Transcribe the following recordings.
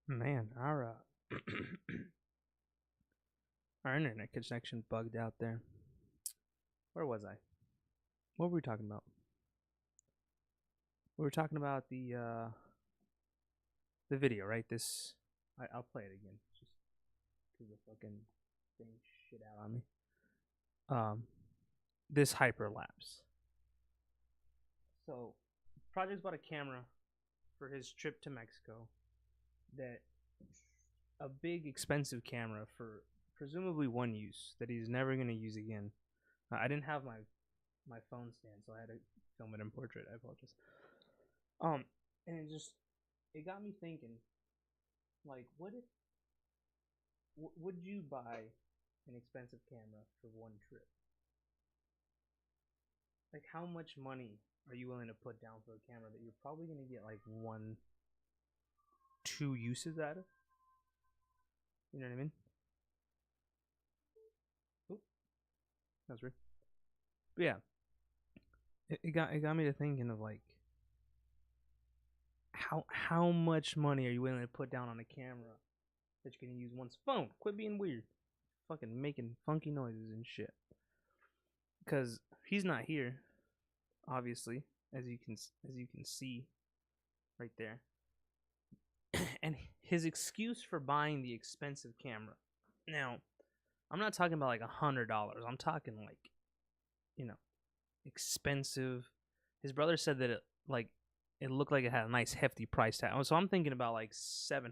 Man, our internet connection bugged out there. Where was I? What were we talking about? We were talking about the video, right? I'll play it again, just because the fucking thing shit out on me. This hyperlapse. So, Project's bought a camera for his trip to Mexico. That a big expensive camera for presumably one use that he's never gonna use again. I didn't have my phone stand, so I had to film it in portrait. I apologize. And it got me thinking, like, would you buy an expensive camera for one trip? Like, how much money are you willing to put down for a camera that you're probably gonna get like one, two uses out of? You know what I mean? Oop, that's weird. But yeah, it got me to thinking of like how much money are you willing to put down on a camera that you can use once? Phone, quit being weird, fucking making funky noises and shit. Because he's not here, obviously, as you can see right there. And his excuse for buying the expensive camera. Now, I'm not talking about like $100. I'm talking like, expensive. His brother said that it looked like it had a nice hefty price tag. So I'm thinking about like $700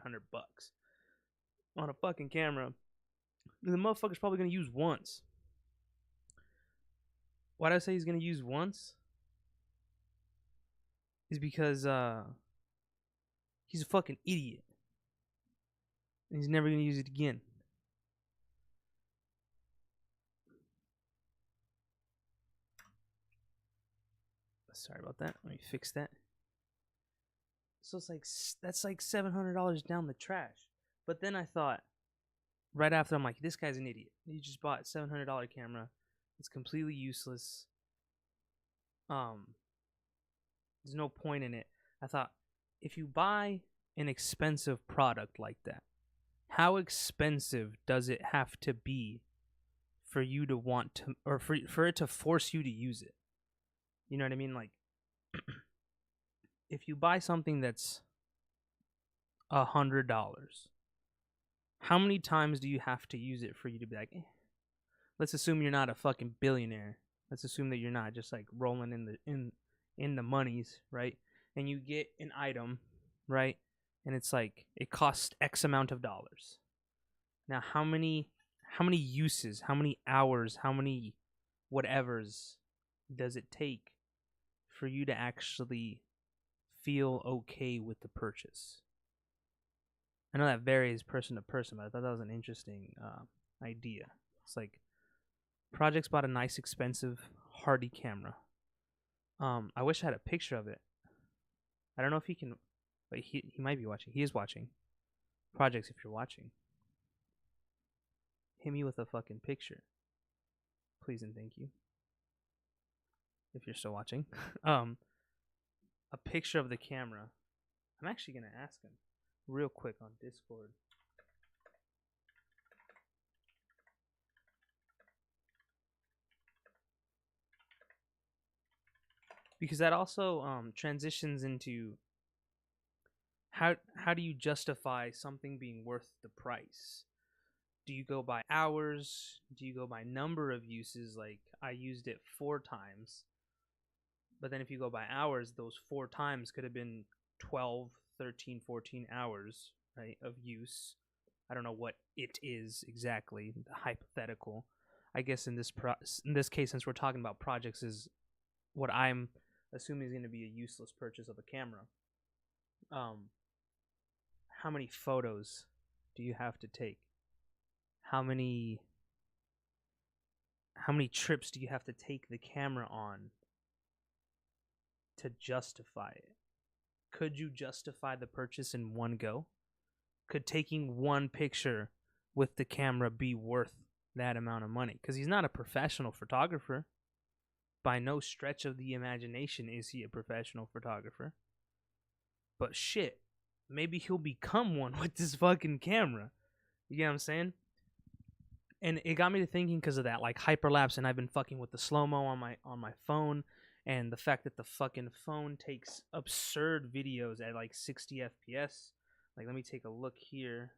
on a fucking camera. The motherfucker's probably gonna use once. Why did I say he's gonna use once? Is because he's a fucking idiot. And he's never gonna use it again. Sorry about that. Let me fix that. So it's like that's like $700 down the trash. But then I thought, right after, I'm like, this guy's an idiot. He just bought a $700 camera. It's completely useless. There's no point in it. I thought, if you buy an expensive product like that, how expensive does it have to be for you to want to, or for it to force you to use it? You know what I mean? Like, if you buy something that's $100, how many times do you have to use it for you to be like, let's assume you're not a fucking billionaire. Let's assume that you're not just like rolling in the monies, right? And you get an item, right? And it's like it costs X amount of dollars. Now, how many uses, how many hours, how many whatevers does it take for you to actually feel okay with the purchase? I know that varies person to person, but I thought that was an interesting idea. It's like Project's bought a nice, expensive, hardy camera. I wish I had a picture of it. I don't know if he can, but he might be watching. He is watching. Projects, if you're watching, hit me with a fucking picture, please and thank you. If you're still watching, a picture of the camera. I'm actually gonna ask him real quick on Discord. Because that also transitions into how do you justify something being worth the price? Do you go by hours? Do you go by number of uses? Like, I used it 4 times. But then if you go by hours, those 4 times could have been 12, 13, 14 hours, right, of use. I don't know what it is exactly, hypothetical. I guess in this case, since we're talking about projects, is what I'm assuming is going to be a useless purchase of a camera. How many photos do you have to take? How many trips do you have to take the camera on to justify it? Could you justify the purchase in one go? Could taking one picture with the camera be worth that amount of money? Because he's not a professional photographer. By no stretch of the imagination is he a professional photographer. But shit, maybe he'll become one with this fucking camera. You get what I'm saying? And it got me to thinking because of that, like hyperlapse, and I've been fucking with the slow mo on my phone, and the fact that the fucking phone takes absurd videos at like 60 FPS. Like, let me take a look here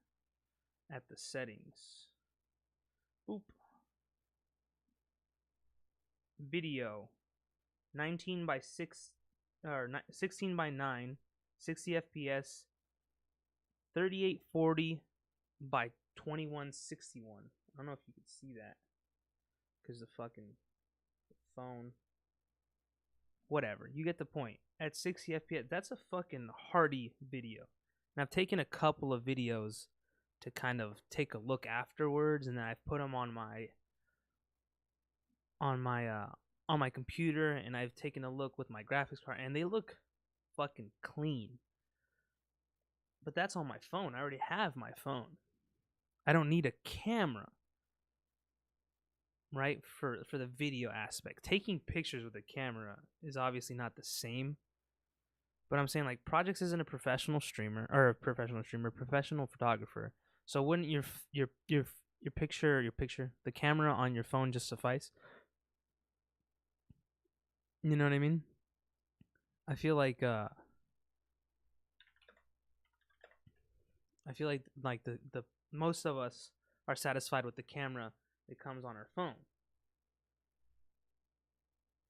at the settings. Boop. Video, 19 by 6 or 16 by 9, 60 FPS, 3840 by 2161. I don't know if you can see that because the fucking phone. Whatever, you get the point. At 60 FPS, that's a fucking hearty video. And I've taken a couple of videos to kind of take a look afterwards, and then I've put them on my computer, and I've taken a look with my graphics card, and they look fucking clean. But that's on my phone. I already have my phone. I don't need a camera, right? For the video aspect. Taking pictures with a camera is obviously not the same. But I'm saying, like, Projects isn't a professional photographer. So wouldn't your picture, the camera on your phone just suffice? You know what I mean? I feel like the most of us are satisfied with the camera that comes on our phone.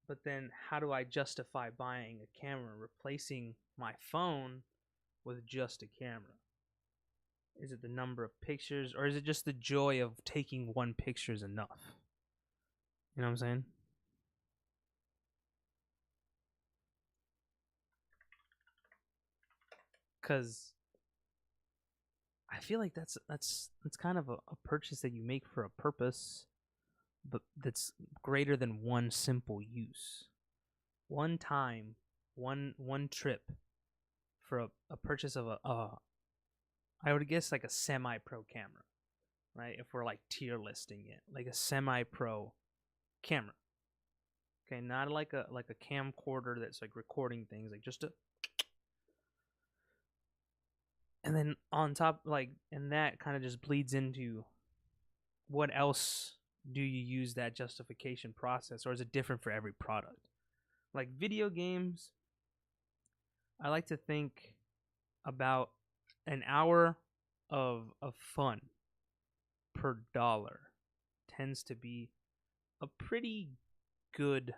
But then how do I justify buying a camera, replacing my phone with just a camera? Is it the number of pictures, or is it just the joy of taking one picture is enough? You know what I'm saying? Because I feel like that's kind of a purchase that you make for a purpose, but that's greater than one simple use. One time, one trip for a purchase of I would guess like a semi-pro camera, right? If we're like tier listing it, like a semi-pro camera. Okay, not like a camcorder that's like recording things, like just a. And then on top, like, and that kind of just bleeds into what else do you use that justification process, or is it different for every product? Like video games, I like to think about an hour of fun per dollar tends to be a pretty good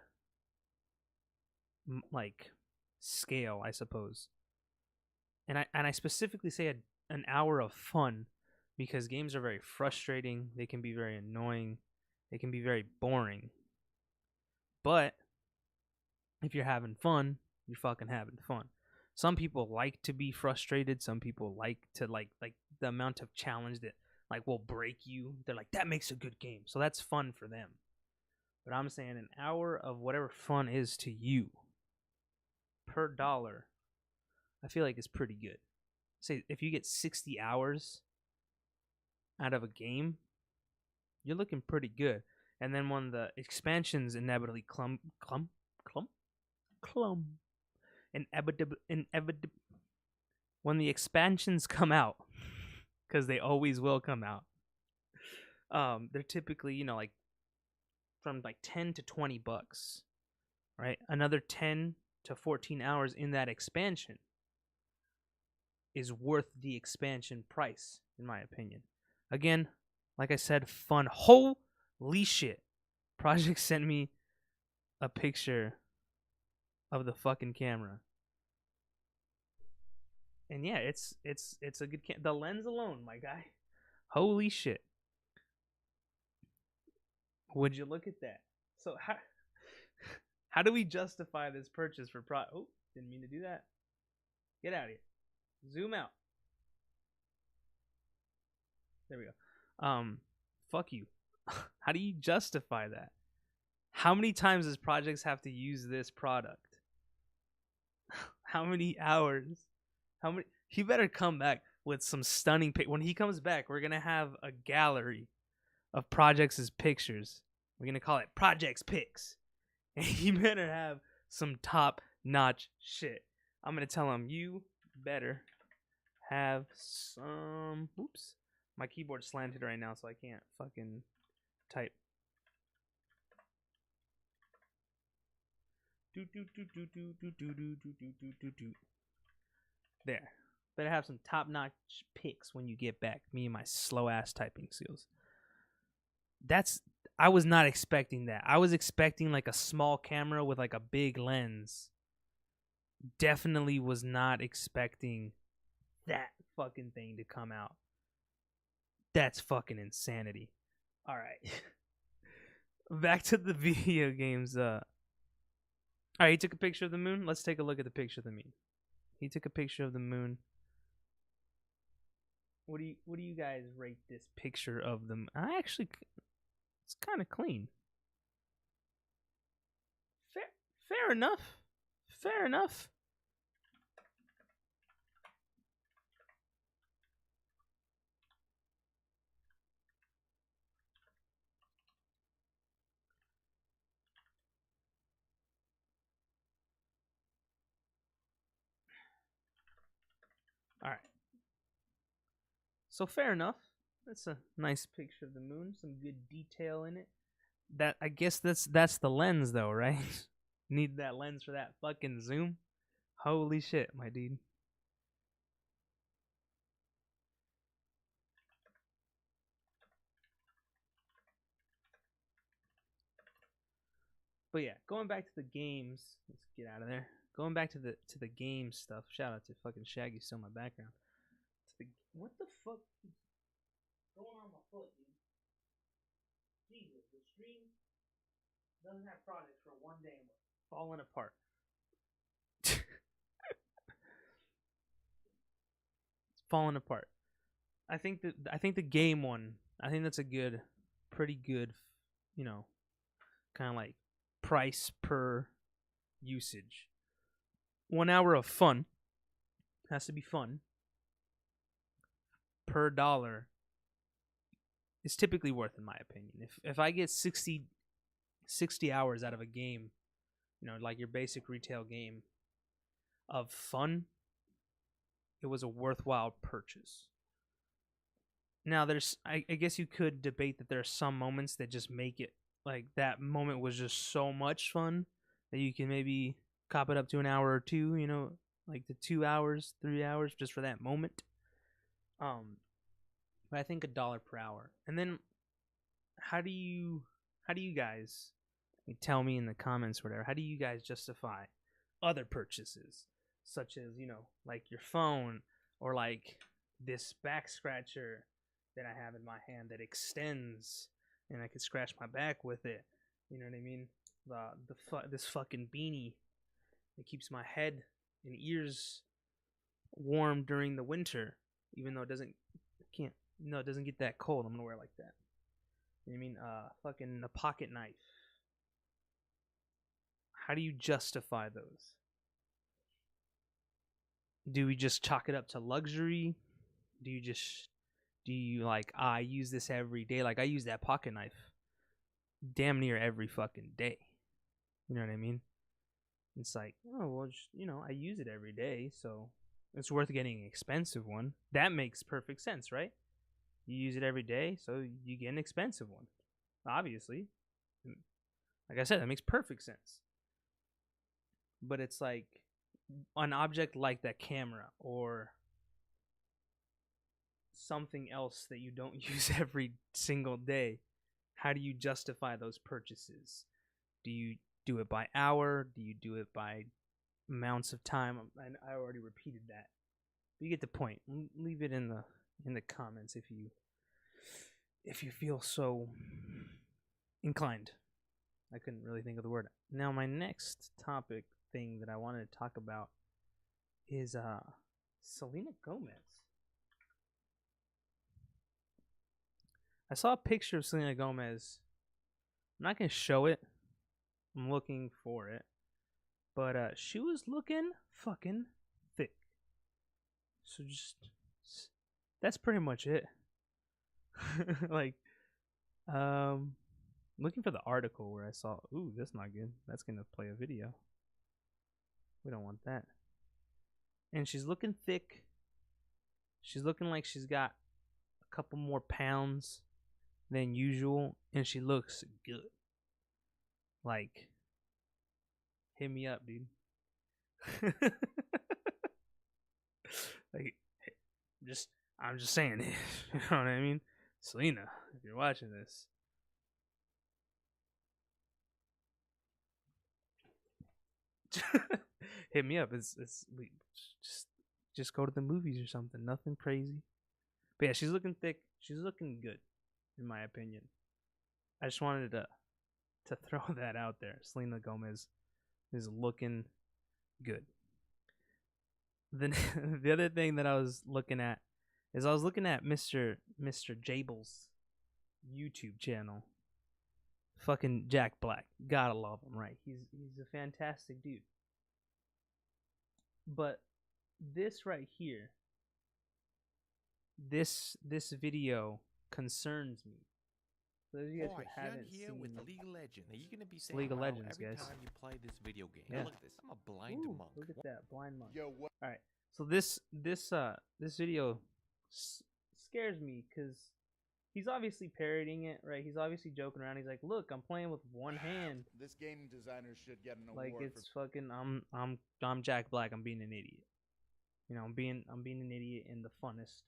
like scale, I suppose. And I specifically say an hour of fun because games are very frustrating. They can be very annoying. They can be very boring. But if you're having fun, you're fucking having fun. Some people like to be frustrated. Some people like to like the amount of challenge that like will break you. They're like, that makes a good game. So that's fun for them. But I'm saying an hour of whatever fun is to you per dollar, I feel like it's pretty good. Say if you get 60 hours out of a game, you're looking pretty good. And then when the expansions inevitably when the expansions come out, because they always will come out, they're typically, you know, like from like 10 to 20 bucks, right? Another 10 to 14 hours in that expansion is worth the expansion price, in my opinion. Again, like I said, fun. Holy shit. Project sent me a picture of the fucking camera. And yeah, it's a good the lens alone, my guy. Holy shit. Would you look at that? So how do we justify this purchase for oh, didn't mean to do that. Get out of here. Zoom out. There we go. Fuck you. How do you justify that? How many times does Projects have to use this product? How many hours? How many? He better come back with some stunning when he comes back, we're gonna have a gallery of Projects' pictures. We're gonna call it Projects Pics. And he better have some top-notch shit. I'm gonna tell him, you better have some. Oops, my keyboard's slanted right now, so I can't fucking type. There. Better have some top-notch pics when you get back. Me and my slow-ass typing skills. I was not expecting that. I was expecting like a small camera with like a big lens. Definitely was not expecting that fucking thing to come out. That's fucking insanity. All right. Back to the video games. All right, he took a picture of the moon. Let's take a look at the picture of the moon. He took a picture of the moon. What do you guys rate this picture of them? It's kind of clean. Fair enough. Fair enough. All right. So fair enough. That's a nice picture of the moon. Some good detail in it. That I guess that's the lens though, right? Need that lens for that fucking zoom. Holy shit, my dude. But yeah, going back to the games. Let's get out of there. Going back to the game stuff. Shout out to fucking Shaggy, still in my background. What the fuck is going on my foot, dude? Jesus, the stream doesn't have projects for one day and we're falling apart. It's falling apart. I think the game one. I think that's a pretty good, kind of like price per usage. 1 hour of fun has to be fun. Per dollar is typically worth, in my opinion. If I get 60 hours out of a game, like your basic retail game of fun, it was a worthwhile purchase. Now I guess you could debate that there are some moments that just make it like that moment was just so much fun that you can maybe cop it up to an hour or two, like the 2 hours, 3 hours just for that moment. But I think $1 per hour. And then how do you guys tell me in the comments or whatever, how do you guys justify other purchases such as, like your phone or like this back scratcher that I have in my hand that extends and I can scratch my back with it. You know what I mean? This fucking beanie that keeps my head and ears warm during the winter, even though it doesn't get that cold. I'm gonna wear it like that. You know what I mean? Fucking a pocket knife. How do you justify those? Do we just chalk it up to luxury? Do you like, I use this every day? Like I use that pocket knife damn near every fucking day. You know what I mean? It's like, oh well, I use it every day, so it's worth getting an expensive one. That makes perfect sense, right? You use it every day, so you get an expensive one. Obviously. Like I said, that makes perfect sense. But it's like an object like that camera or something else that you don't use every single day. How do you justify those purchases? Do you do it by hour? Do you do it by amounts of time? I already repeated that. But you get the point. Leave it in the comments if you feel so inclined. I couldn't really think of the word. Now my next topic thing that I wanted to talk about is Selena Gomez. I saw a picture of Selena Gomez. I'm not gonna show it. I'm looking for it. But she was looking fucking thick. So that's pretty much it. Like, looking for the article where I saw, ooh, that's not good. That's gonna play a video. We don't want that. And she's looking thick. She's looking like she's got a couple more pounds than usual, and she looks good. Like, hit me up, dude. Like, I'm just saying it. You know what I mean? Selena, if you're watching this, hit me up. We just go to the movies or something. Nothing crazy. But yeah, she's looking thick. She's looking good, in my opinion. I just wanted to throw that out there. Selena Gomez is looking good. Then the other thing that I was looking at is I was looking at Mr. Jable's YouTube channel. Fucking Jack Black. Gotta love him, right? He's a fantastic dude. But this right here, this video concerns me. So those of you guys who haven't seen with League of Legends. Are you gonna be saying League of Legends, every guys. time you play this video game? Yeah. Look at this. I'm a blind monk. Look at that blind monk. Yo, what? All right. So this video scares me because he's obviously parodying it, right? He's obviously joking around. He's like, "Look, I'm playing with one hand." This game designer should get an award. Like it's fucking. I'm Jack Black. I'm being an idiot. You know, I'm being an idiot in the funnest,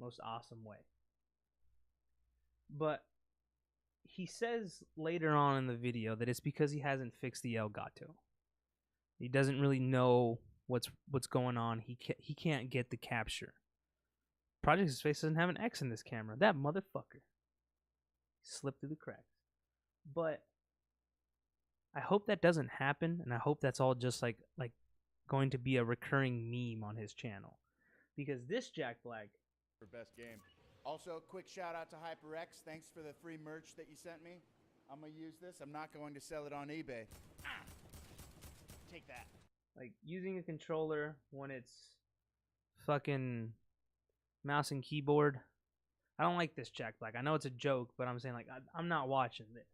most awesome way. But he says later on in the video that it's because he hasn't fixed the Elgato. He doesn't really know what's going on. He can't get the capture. Project Space doesn't have an X in this camera. That motherfucker slipped through the cracks. But I hope that doesn't happen, and I hope that's all just like going to be a recurring meme on his channel, because this Jack Black for best game. Also, quick shout out to HyperX. Thanks for the free merch that you sent me. I'm gonna use this. I'm not going to sell it on eBay. Take that. Like using a controller when it's fucking mouse and keyboard. I don't like this Jack Black. I know it's a joke, but I'm saying like I'm not watching this.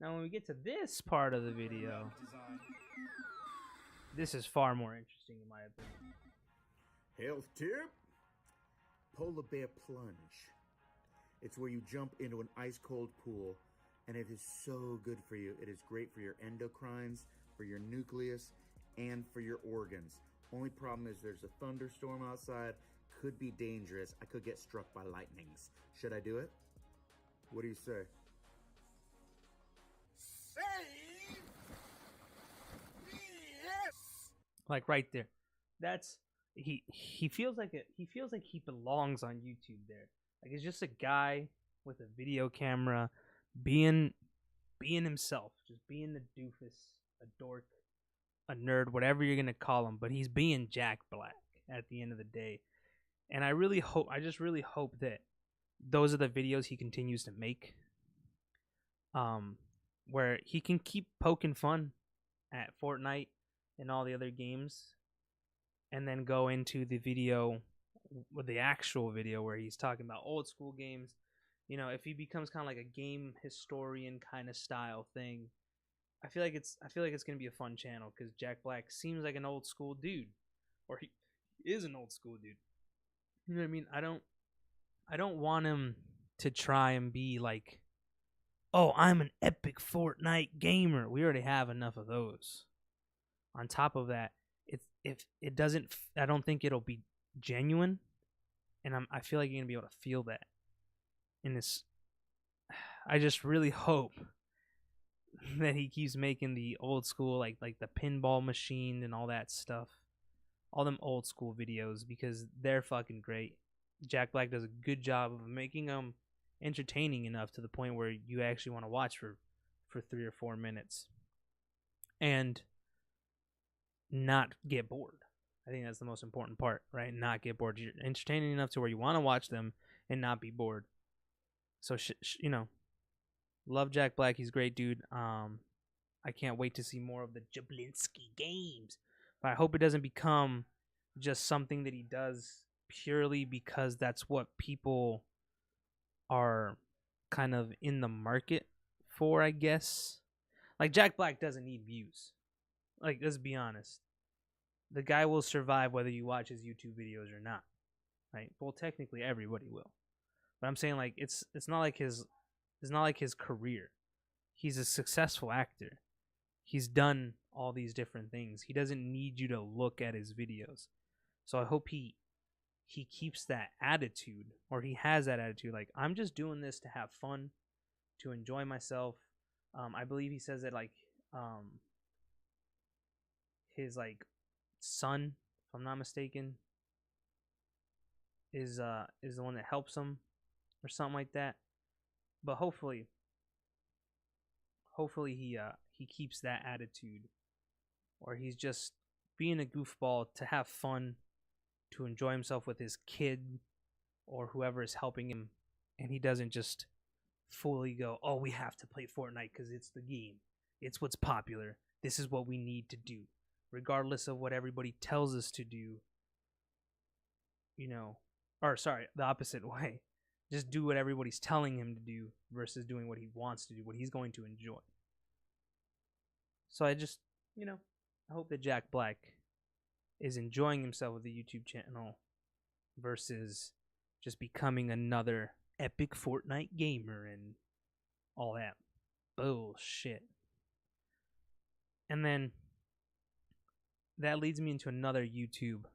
Now when we get to this part of the video, this is far more interesting in my opinion. Health tip: Polar Bear Plunge. It's where you jump into an ice cold pool, and it is so good for you. It is great for your endocrines, for your nucleus, and for your organs. Only problem is there's a thunderstorm outside. Could be dangerous. I could get struck by lightnings. Should I do it? What do you say? Save! Yes! Like right there. That's he feels like he belongs on YouTube there. Like it's just a guy with a video camera being himself, just being a doofus, a dork, a nerd, whatever you're going to call him, but he's being Jack Black at the end of the day. And I just really hope that those are the videos he continues to make. Where he can keep poking fun at Fortnite and all the other games, and then go into the video, with the actual video where he's talking about old school games. You know, if he becomes kind of like a game historian kind of style thing, I feel like it's gonna be a fun channel because Jack Black seems like an old school dude, or he is an old school dude. You know what I mean? I don't want him to try and be like, oh, I'm an epic Fortnite gamer. We already have enough of those. On top of that, I don't think it'll be genuine, and I feel like you're gonna be able to feel that in this. I just really hope that he keeps making the old school, like the pinball machine and all that stuff, all them old school videos, because they're fucking great. Jack Black does a good job of making them entertaining enough to the point where you actually want to watch for 3 or 4 minutes and not get bored. I think that's the most important part, right? Not get bored. You're entertaining enough to where you want to watch them and not be bored. So you know, love Jack Black. He's a great dude. I can't wait to see more of the Jablinski games, but I hope it doesn't become just something that he does purely because that's what people are kind of in the market for, I guess. Like Jack Black doesn't need views. Like, let's be honest. The guy will survive whether you watch his YouTube videos or not. right? Well, technically everybody will. But I'm saying like it's not like his career. He's a successful actor. He's done all these different things. He doesn't need you to look at his videos. So I hope he keeps that attitude, or he has that attitude. Like, I'm just doing this to have fun, to enjoy myself. I believe he says that like his like son, if I'm not mistaken, is the one that helps him or something like that. But hopefully he keeps that attitude, or he's just being a goofball to have fun, to enjoy himself with his kid or whoever is helping him, and he doesn't just fully go, oh, we have to play Fortnite because it's the game, it's what's popular, this is what we need to do, regardless of what everybody tells us to do, or sorry, the opposite way. Just do what everybody's telling him to do versus doing what he wants to do, what he's going to enjoy. So I just, I hope that Jack Black is enjoying himself with the YouTube channel versus just becoming another epic Fortnite gamer and all that bullshit. And then that leads me into another YouTube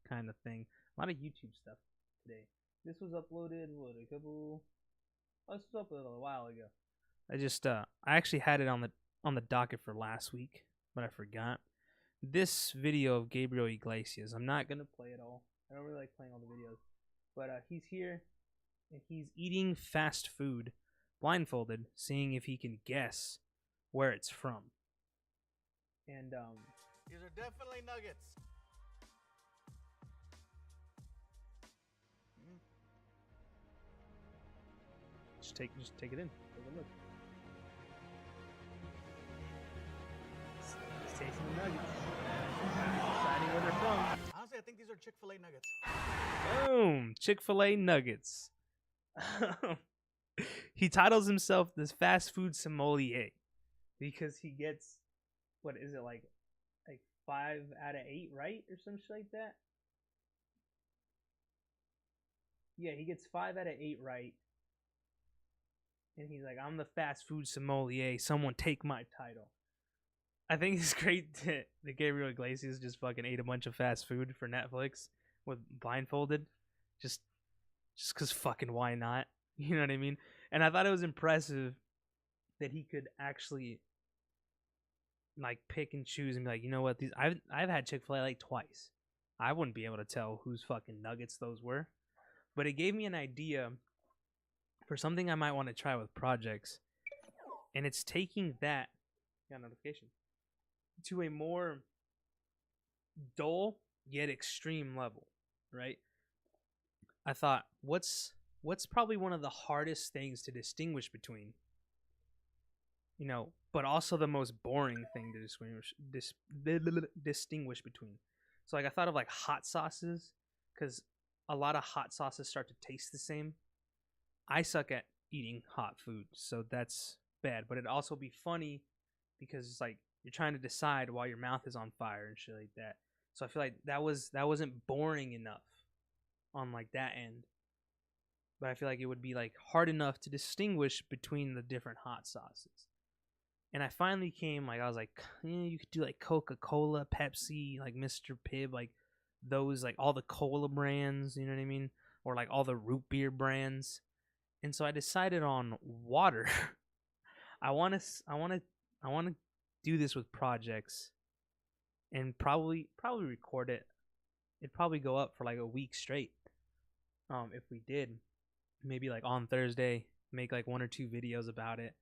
kind of thing. A lot of YouTube stuff today. This was uploaded this was uploaded a while ago. I actually had it on the docket for last week, but I forgot. This video of Gabriel Iglesias, I'm not gonna play it all. I don't really like playing all the videos, but he's here and he's eating fast food, blindfolded, seeing if he can guess where it's from. And these are definitely nuggets. Just take it in. Take a look. Tasting the nuggets. Deciding where they're from. Honestly, I think these are Chick-fil-A nuggets. Boom! Chick-fil-A nuggets. He titles himself this fast food sommelier because he gets, what is it, like 5 out of 8 right or some shit like that? Yeah, he gets 5 out of 8 right. And he's like, I'm the fast food sommelier. Someone take my title. I think it's great that Gabriel Iglesias just fucking ate a bunch of fast food for Netflix with blindfolded. Just because fucking why not? You know what I mean? And I thought it was impressive that he could actually like pick and choose and be like, you know what? These I've had Chick-fil-A like twice. I wouldn't be able to tell whose fucking nuggets those were. But it gave me an idea for something I might want to try with projects. And it's taking that notification to a more dull yet extreme level, right? I thought, what's probably one of the hardest things to distinguish between, but also the most boring thing to distinguish between. So like I thought of like hot sauces, because a lot of hot sauces start to taste the same. I suck at eating hot food, so that's bad. But it'd also be funny because it's like you're trying to decide while your mouth is on fire and shit like that. So I feel like that wasn't boring enough on like that end. But I feel like it would be like hard enough to distinguish between the different hot sauces. And I finally I was like, you could do like Coca-Cola, Pepsi, like Mr. Pibb, like those, like all the cola brands, you know what I mean? Or like all the root beer brands. And so I decided on water. I want to do this with projects and probably record it. It'd probably go up for like a week straight. If we did, maybe like on Thursday, make like 1 or 2 videos about it.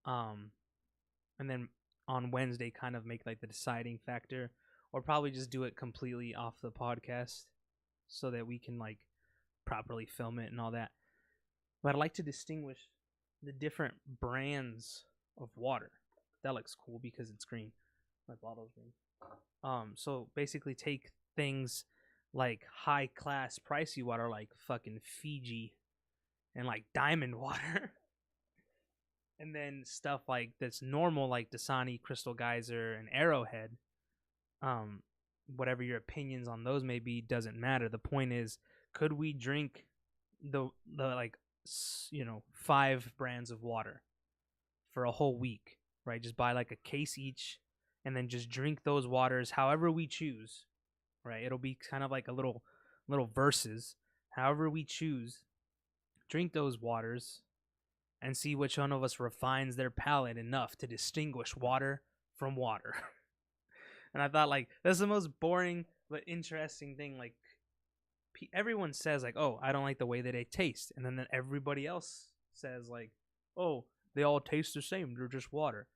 And then on Wednesday kind of make like the deciding factor, or probably just do it completely off the podcast so that we can like properly film it and all that. But I'd like to distinguish the different brands of water. That looks cool because it's green. My bottle's green. So basically take things like high class pricey water like fucking Fiji and like Diamond water. And then stuff like that's normal like Dasani, Crystal Geyser, and Arrowhead. Whatever your opinions on those may be doesn't matter. The point is could we drink the like 5 brands of water for a whole week, right? Just buy like a case each and then just drink those waters however we choose, right? It'll be kind of like a little verses. However we choose, drink those waters and see which one of us refines their palate enough to distinguish water from water. And I thought, like, that's the most boring but interesting thing. Like, everyone says, like, oh, I don't like the way that they taste. And then everybody else says, like, oh, they all taste the same. They're just water.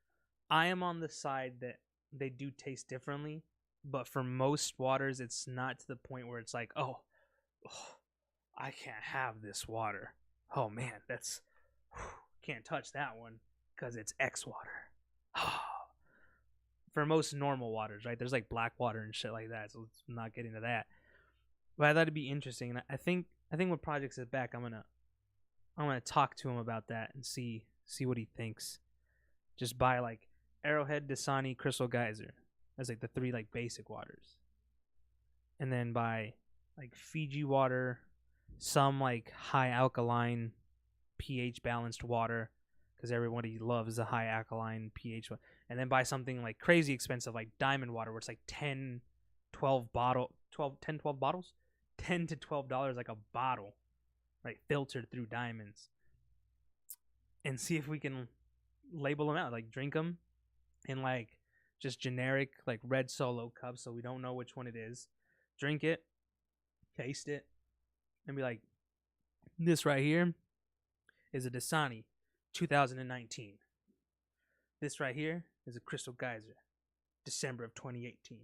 I am on the side that they do taste differently. But for most waters, it's not to the point where it's like, oh I can't have this water. Oh, man, can't touch that one because it's X water. For most normal waters, right? There's like black water and shit like that, so let's not get into that. But I thought it'd be interesting, and I think when Project is back, I'm gonna talk to him about that and see what he thinks. Just buy like Arrowhead, Dasani, Crystal Geyser as like the 3 like basic waters, and then buy like Fiji water, some like high alkaline pH balanced water, because everybody loves the high alkaline pH one. And then buy something like crazy expensive like Diamond water, where it's like 10 to $12 like a bottle, right, filtered through diamonds. And see if we can label them out, like drink them in like just generic like red Solo cups, so we don't know which one it is. Drink it, taste it, and be like, this right here is a Dasani 2019. This right here is a Crystal Geyser, December of 2018,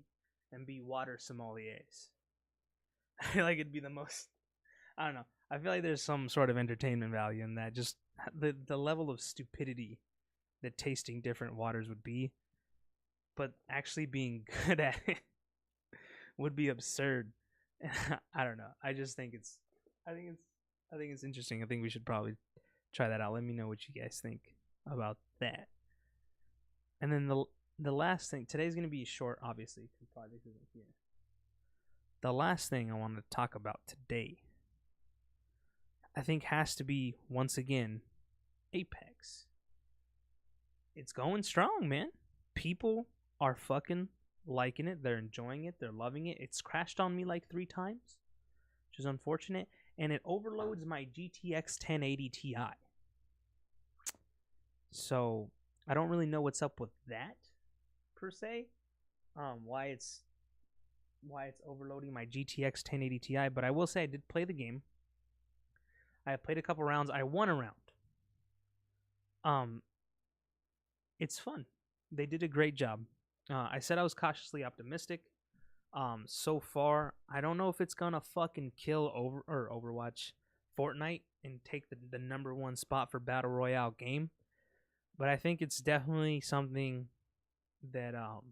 and be water sommeliers. I feel like it'd be the most, I don't know. I feel like there's some sort of entertainment value in that. Just the level of stupidity that tasting different waters would be, but actually being good at it would be absurd. I don't know. I just think I think it's interesting. I think we should probably try that out. Let me know what you guys think about that. And then the last thing, today's going to be short, obviously, because Project isn't here. The last thing I want to talk about today, I think, has to be, once again, Apex. It's going strong, man. People are fucking liking it. They're enjoying it. They're loving it. It's crashed on me like 3 times, which is unfortunate. And it overloads my GTX 1080 Ti. So I don't really know what's up with that, per se. Why it's overloading my GTX 1080 Ti. But I will say I did play the game. I played a couple rounds. I won a round. It's fun. They did a great job. I said I was cautiously optimistic. So far, I don't know if it's gonna fucking kill Overwatch, Fortnite, and take the number 1 spot for Battle Royale game. But I think it's definitely something that not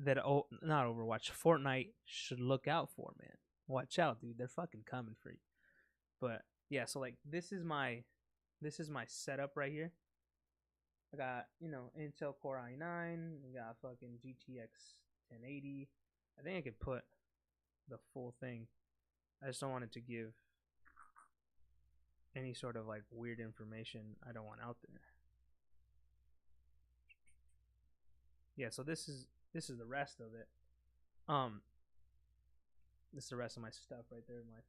Overwatch, Fortnite should look out for, man. Watch out, dude. They're fucking coming for you. But yeah, so like this is my setup right here. I got, Intel Core i9. We got fucking GTX 1080. I think I could put the full thing. I just don't want it to give any sort of like weird information I don't want out there. Yeah, so this is the rest of it. This is the rest of my stuff right there. My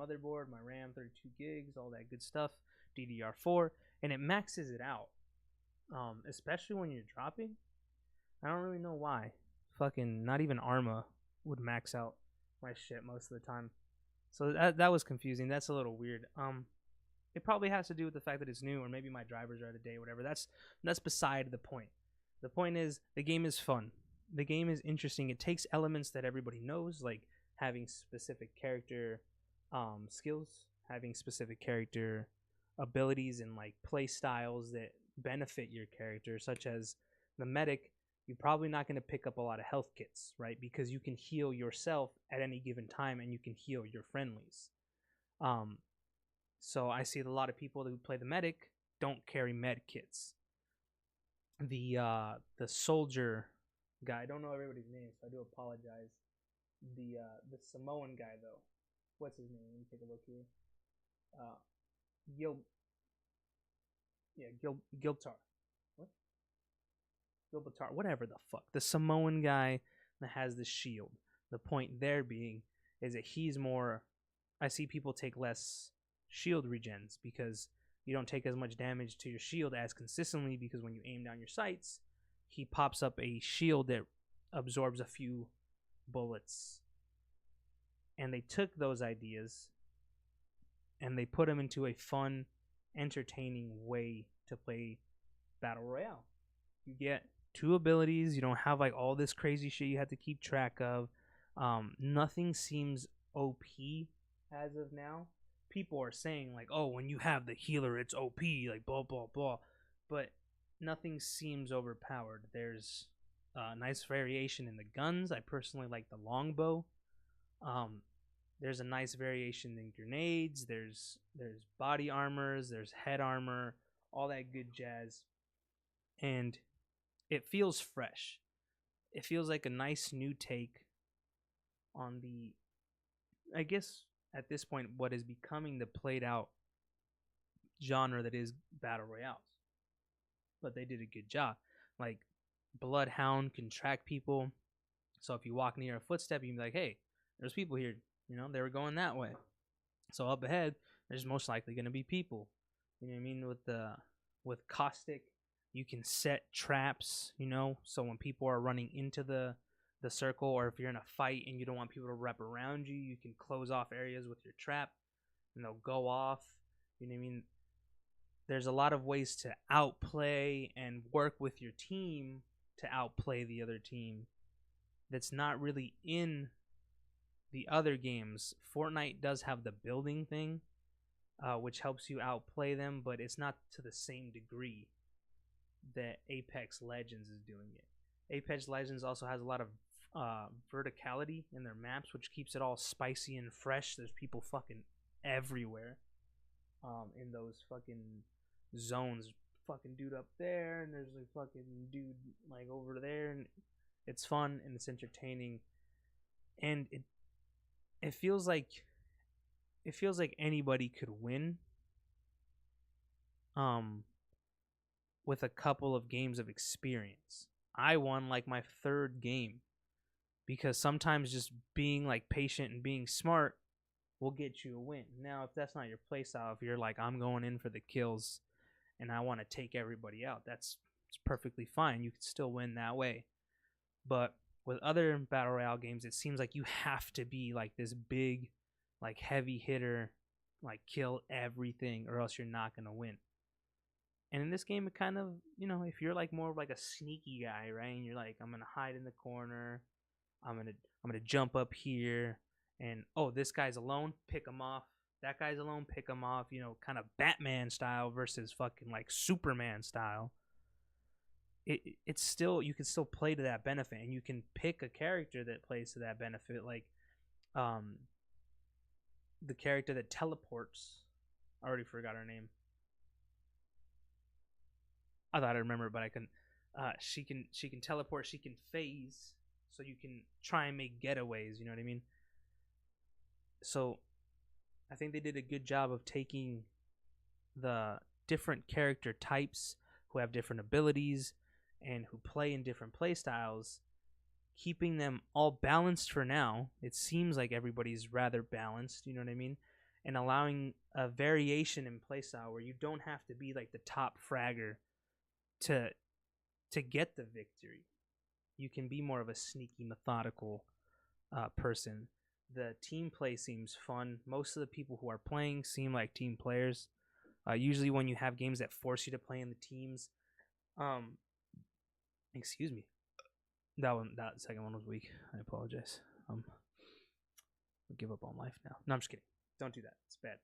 motherboard, my RAM, 32 gigs, all that good stuff. DDR4, and it maxes it out. Especially when you're dropping. I don't really know why. Fucking not even Arma would max out my shit most of the time. So that was confusing. That's a little weird. It probably has to do with the fact that it's new, or maybe my drivers are out of date, whatever. That's beside the point. The point is the game is fun. The game is interesting. It takes elements that everybody knows, like having specific character skills, having specific character abilities, and like play styles that benefit your character, such as the medic. You're probably not going to pick up a lot of health kits, right? Because you can heal yourself at any given time, and you can heal your friendlies. So I see a lot of people who play the medic don't carry med kits. The soldier guy, I don't know everybody's name, so I do apologize The Samoan guy though. What's his name? Let me take a look here. Gil. Yeah, Giltar. What? Gilbatar. Whatever the fuck. The Samoan guy that has the shield. The point there being is that he's more. I see people take less shield regens because you don't take as much damage to your shield as consistently, because when you aim down your sights, he pops up a shield that absorbs a few bullets. And they took those ideas and they put them into a fun, entertaining way to play Battle Royale. You get 2 abilities. You don't have like all this crazy shit you have to keep track of. Nothing seems OP as of now. People are saying like, oh, when you have the healer, it's OP, like blah, blah, blah. But nothing seems overpowered. There's nice variation in the guns. I personally like the longbow. There's a nice variation in grenades. There's body armors. There's head armor. All that good jazz. And it feels fresh. It feels like a nice new take on the, I guess at this point, what is becoming the played out genre that is battle royales. But they did a good job. Like Bloodhound can track people. So if you walk near a footstep, you can be like, hey, there's people here. You know, they were going that way. So up ahead, there's most likely going to be people. You know what I mean? With Caustic, you can set traps, you know, so when people are running into the circle, or if you're in a fight and you don't want people to wrap around you, you can close off areas with your trap and they'll go off. You know what I mean? There's a lot of ways to outplay and work with your team to outplay the other team that's not really in the other games. Fortnite does have the building thing, which helps you outplay them, but it's not to the same degree that Apex Legends is doing it. Apex Legends also has a lot of verticality in their maps, which keeps it all spicy and fresh. There's people fucking everywhere in those fucking zones. Fucking dude up there, and there's a fucking dude like over there, and it's fun and it's entertaining, and it feels like anybody could win with a couple of games of experience. I won like my 3rd game, because sometimes just being like patient and being smart will get you a win. Now, if that's not your playstyle, if you're like, I'm going in for the kills and I want to take everybody out, it's perfectly fine. You can still win that way. But with other battle royale games, it seems like you have to be like this big, like heavy hitter, like kill everything, or else you're not gonna win. And in this game, it kind of, you know, if you're like more of like a sneaky guy, right, and you're like, I'm gonna hide in the corner, I'm gonna jump up here, and oh, this guy's alone, pick him off. That guy's alone, pick him off. You know, kind of Batman style versus fucking like Superman style. It's still, you can still play to that benefit, and you can pick a character that plays to that benefit, like the character that teleports. I already forgot her name. I thought I remember, but I couldn't. She can teleport. She can phase, so you can try and make getaways. You know what I mean? So, I think they did a good job of taking the different character types who have different abilities and who play in different play styles, keeping them all balanced for now. It seems like everybody's rather balanced. You know what I mean? And allowing a variation in playstyle where you don't have to be like the top fragger to get the victory. You can be more of a sneaky, methodical person. The team play seems fun. Most of the people who are playing seem like team players. Usually when you have games that force you to play in the teams, excuse me, that second one was weak. I apologize. I'll give up on life now. No, I'm just kidding. Don't do that. It's bad.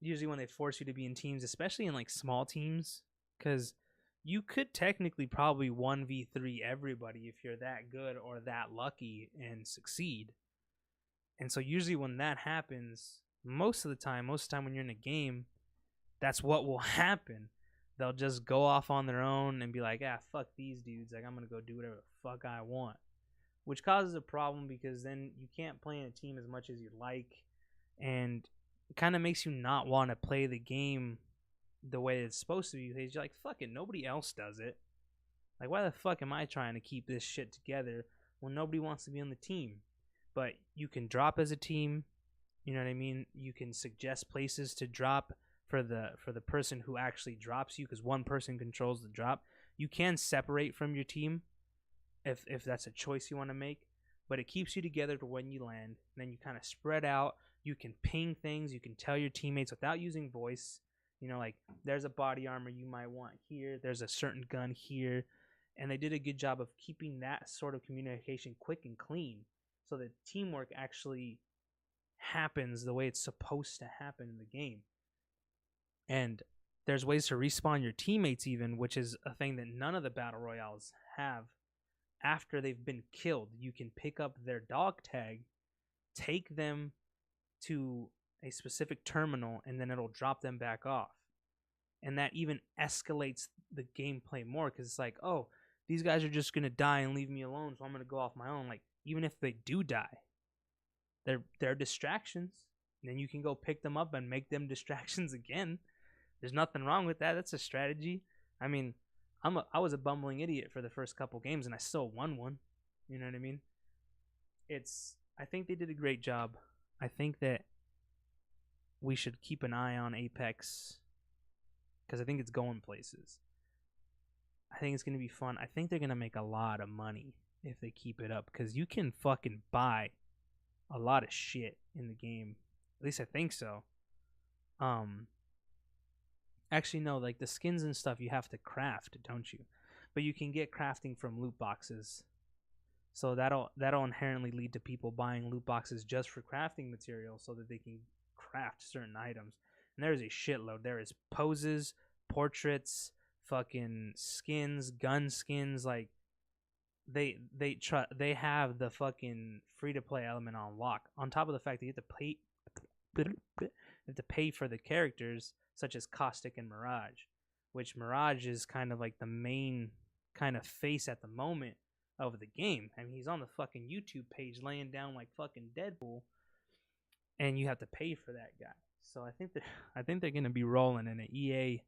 Usually when they force you to be in teams, especially in like small teams, because you could technically probably 1v3 everybody if you're that good or that lucky and succeed. And so usually when that happens, most of the time when you're in a game, that's what will happen. They'll just go off on their own and be like, fuck these dudes. Like, I'm going to go do whatever the fuck I want. which causes a problem because then you can't play in a team as much as you'd like, and it kind of makes you not want to play the game the way it's supposed to be because you're like, fuck it, nobody else does it. Like, why the fuck am I trying to keep this shit together when nobody wants to be on the team? But you can drop as a team, you know what I mean? You can suggest places to drop for the person who actually drops you, because one person controls the drop. You can separate from your team if that's a choice you want to make, but it keeps you together to when you land. And then you kind of spread out. You can ping things. You can tell your teammates without using voice. You know, like, there's a body armor you might want here. There's a certain gun here. And they did a good job of keeping that sort of communication quick and clean so that teamwork actually happens the way it's supposed to happen in the game. And there's ways to respawn your teammates even, which is a thing that none of the battle royales have. After they've been killed, you can pick up their dog tag, take them to a specific terminal, and then it'll drop them back off. And that even escalates the gameplay more, because it's like, oh, these guys are just going to die and leave me alone, so I'm going to go off my own. Like, even if they do die, they're distractions. And then you can go pick them up and make them distractions again. There's nothing wrong with that. That's a strategy. I mean, I was a bumbling idiot for the first couple games, and I still won one. You know what I mean? I think they did a great job. I think that we should keep an eye on Apex, because I think it's going places. I think it's going to be fun. I think they're going to make a lot of money if they keep it up, because you can fucking buy a lot of shit in the game. At least I think so. Actually, no, like the skins and stuff you have to craft, don't you? But you can get crafting from loot boxes. So that'll inherently lead to people buying loot boxes just for crafting material so that they can craft certain items. And there's a shitload. There is poses, portraits, fucking skins, gun skins. Like, they have the fucking free to play element on lock. On top of the fact that you have to pay for the characters such as Caustic and Mirage, which Mirage is kind of like the main kind of face at the moment of the game. I mean, he's on the fucking YouTube page laying down like fucking Deadpool, and you have to pay for that guy. So I think they're gonna be rolling in it. EA's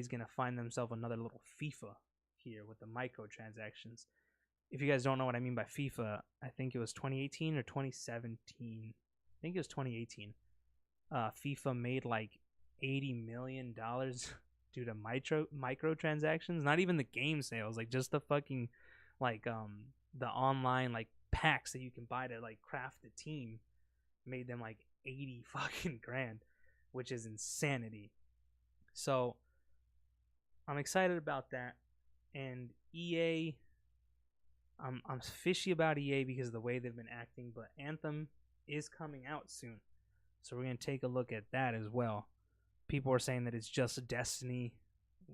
gonna find themselves another little FIFA here with the microtransactions. If you guys don't know what I mean by FIFA, I think it was 2018 or 2017. I think it was 2018. FIFA made like $80 million due to microtransactions. Not even the game sales, like just the fucking like the online like packs that you can buy to like craft a team made them like 80 fucking grand, which is insanity. So I'm excited about that. And EA, I'm fishy about EA because of the way they've been acting, but Anthem is coming out soon. So we're going to take a look at that as well. People are saying that it's just Destiny,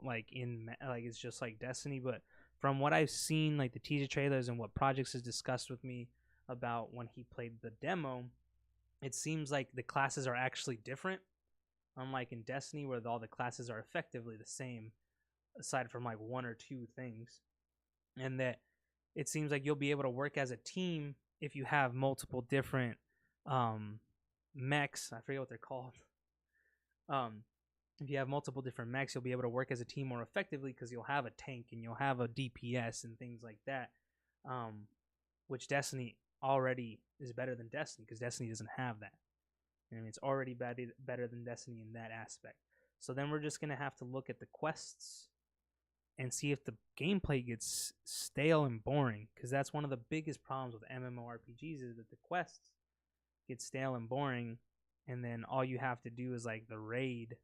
like it's just like Destiny, but from what I've seen, like the teaser trailers and what Projects has discussed with me about when he played the demo, it seems like the classes are actually different, unlike in Destiny where all the classes are effectively the same, aside from like one or two things, and that it seems like you'll be able to work as a team if you have multiple different mechs. I forget what they're called. If you have multiple different mechs, you'll be able to work as a team more effectively because you'll have a tank and you'll have a DPS and things like that, which Destiny already is better than Destiny because Destiny doesn't have that. I mean, it's already better than Destiny in that aspect. So then we're just going to have to look at the quests and see if the gameplay gets stale and boring, because that's one of the biggest problems with MMORPGs is that the quests get stale and boring, and then all you have to do is like the raid,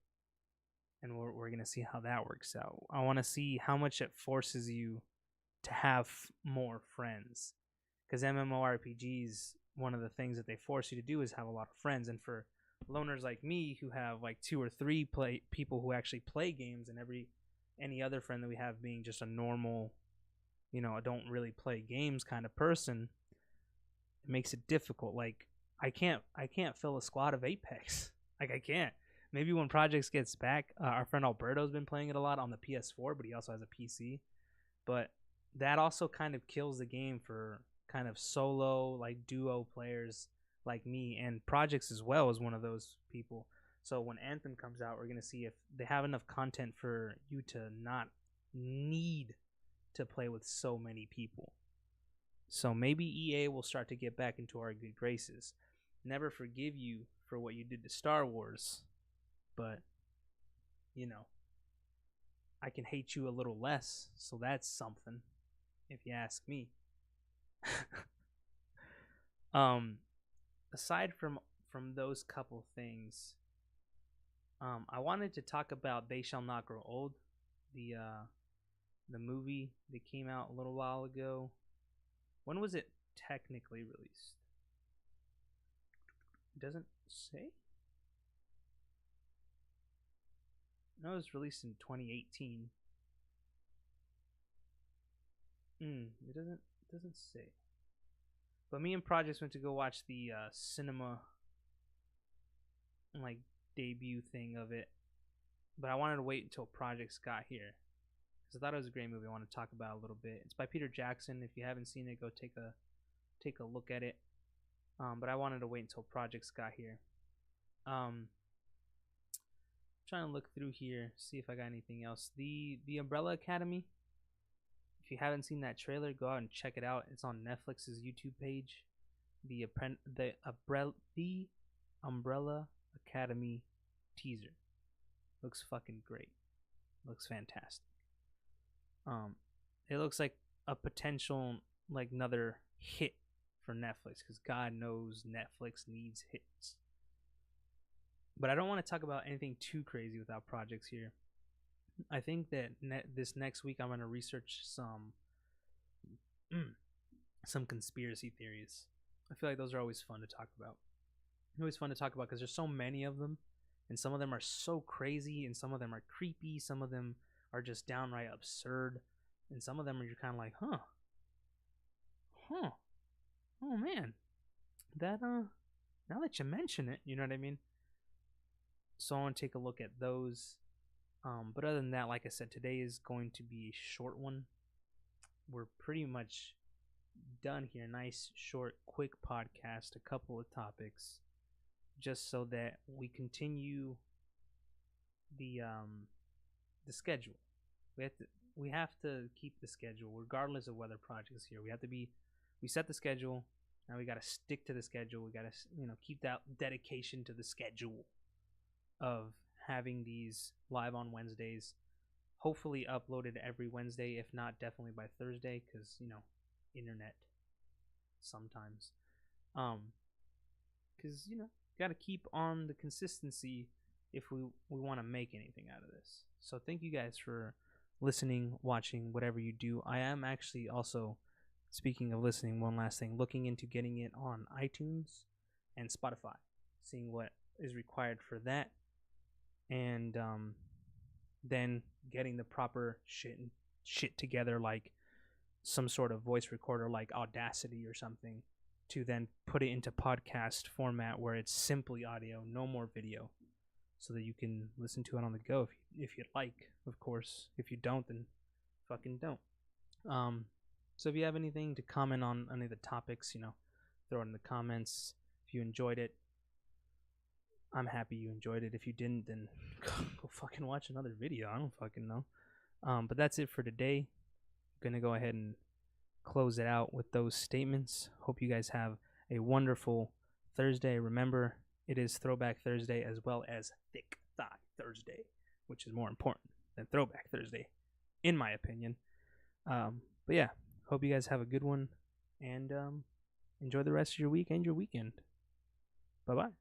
and we're going to see how that works out. I want to see how much it forces you to have more friends, because MMORPGs, one of the things that they force you to do is have a lot of friends. And for loners like me who have like 2 or 3 people who actually play games, and any other friend that we have being just a normal, I don't really play games kind of person, it makes it difficult. Like I can't fill a squad of Apex. Like I can't. Maybe when Projects gets back, our friend Alberto's been playing it a lot on the PS4, but he also has a PC. But that also kind of kills the game for kind of solo, like duo players like me, and Projects as well is one of those people. So when Anthem comes out, we're gonna see if they have enough content for you to not need to play with so many people. So maybe EA will start to get back into our good graces. Never forgive you for what you did to Star Wars, but you know, I can hate you a little less, so that's something, if you ask me. Aside from those couple things, I wanted to talk about They Shall Not Grow Old, the movie that came out a little while ago. When was it technically released? It doesn't say. No, it was released in 2018. It doesn't say. But me and Projects went to go watch the cinema like debut thing of it. But I wanted to wait until Projects got here, because I thought it was a great movie. I want to talk about a little bit. It's by Peter Jackson. If you haven't seen it, go take a look at it. But I wanted to wait until Projects got here. Trying to look through here, see if I got anything else. The Umbrella Academy. If you haven't seen that trailer, go out and check it out. It's on Netflix's YouTube page. The Umbrella Academy teaser looks fucking great. Looks fantastic. It looks like a potential, like, another hit for Netflix, because God knows Netflix needs hits. But I don't want to talk about anything too crazy without Projects here. I think that this next week I'm going to research some conspiracy theories. I feel like those are always fun to talk about. Always fun to talk about because there's so many of them, and some of them are so crazy, and some of them are creepy, some of them are just downright absurd, and some of them are you're kind of like, huh, oh man, that now that you mention it, you know what I mean? So I want to take a look at those. But other than that, like I said, today is going to be a short one. We're pretty much done here. Nice, short, quick podcast, a couple of topics, just so that we continue the schedule. We have to keep the schedule regardless of whether Project's here. We set the schedule. Now we got to stick to the schedule. We got to, keep that dedication to the schedule of having these live on Wednesdays, hopefully uploaded every Wednesday, if not definitely by Thursday, because internet sometimes, because got to keep on the consistency if we want to make anything out of this. So thank you guys for listening, watching, whatever you do. I am actually also, speaking of listening, one last thing, looking into getting it on iTunes and Spotify, seeing what is required for that, and then getting the proper shit together, like some sort of voice recorder like Audacity or something, to then put it into podcast format where it's simply audio, no more video, so that you can listen to it on the go if you'd like. Of course, if you don't, then fucking don't. So if you have anything to comment on any of the topics, throw it in the comments. If you enjoyed it, I'm happy you enjoyed it. If you didn't, then go fucking watch another video. I don't fucking know. But that's it for today. I'm gonna go ahead and close it out with those statements. Hope you guys have a wonderful Thursday. Remember, it is Throwback Thursday as well as Thick Thigh Thursday, which is more important than Throwback Thursday, in my opinion. But yeah, hope you guys have a good one, and enjoy the rest of your week and your weekend. Bye-bye.